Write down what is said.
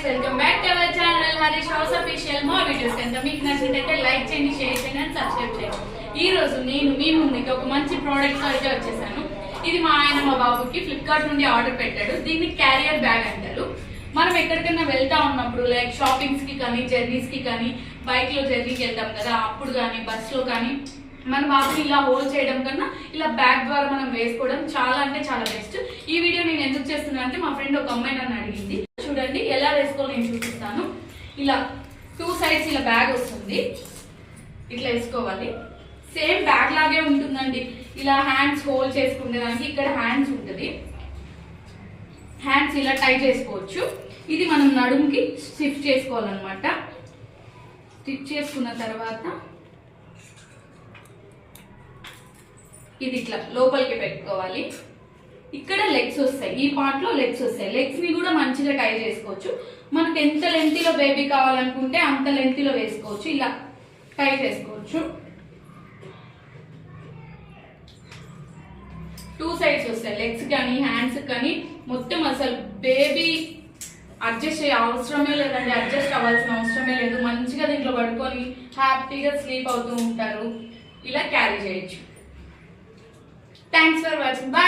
guys, welcome back to our channel Harish House Official. More videos kanta meeku nachitayite like cheyandi, share cheyandi and subscribe cheyandi. Ee roju nenu mee mundiki oka manchi product tho aithe vachesanu. Idi ma ayana ma babuki Flipkart nundi order pettadu. Deenni carrier bag antaru. మనం ఎక్కడికైనా వెళ్తా ఉన్నప్పుడు like shoppings కి కానీ journeys కి కానీ bike లో జర్నీకి వెళ్తాం కదా, అప్పుడు కానీ బస్ లో కానీ మన బాబుని ఇలా హోల్డ్ చేయడం కన్నా ఇలా బ్యాగ్ ద్వారా మనం వేసుకోవడం చాలా అంటే చాలా బెస్ట్. ఈ వీడియో నేను ఎందుకు చేస్తున్నా అంటే మా ఫ్రెండ్ ఒక అమ్మాయి నన్ను అడిగింది. చూడండి ఎలా వేసుకోవాలి నేను చూపిస్తాను. ఇలా 2 సైడ్స్ ఇలా బ్యాగ్ వస్తుంది, ఇట్లా వేసుకోవాలి. సేమ్ బ్యాగ్ లాగే ఉంటుందండి. ఇలా హ్యాండ్స్ హోల్డ్ చేసుకునే దానికి ఇక్కడ హ్యాండ్స్ ఉంటుంది. హ్యాండ్స్ ఇలా టై చేసుకోవచ్చు. ఇది మనం నడుముకి స్టిచ్ చేసుకోవాలన్నమాట. స్టిచ్ చేసుకున్న తర్వాత ఇది ఇట్లా లోపలికి పెట్టుకోవాలి. ఇక్కడ లెగ్స్ వస్తాయి, ఈ పార్ట్ లో లెగ్స్ వస్తాయి. లెగ్స్ ని కూడా మంచిగా టై చేసుకోవచ్చు. మనకు ఎంత లెంతీలో బేబీ కావాలనుకుంటే అంత లెంతీలో వేసుకోవచ్చు. ఇలా టై చేసుకోవచ్చు. 2 సైడ్స్ వస్తాయి, లెగ్స్ కానీ హ్యాండ్స్ కానీ. మొత్తం అసలు బేబీ అడ్జస్ట్ అయ్యే అవసరమే లేదండి, అడ్జస్ట్ అవ్వాల్సిన అవసరమే లేదు. మంచిగా దీంట్లో పడుకొని హ్యాపీగా స్లీప్ అవుతూ ఉంటారు. ఇలా క్యారీ చేయొచ్చు. Thanks for watching. బాయ్.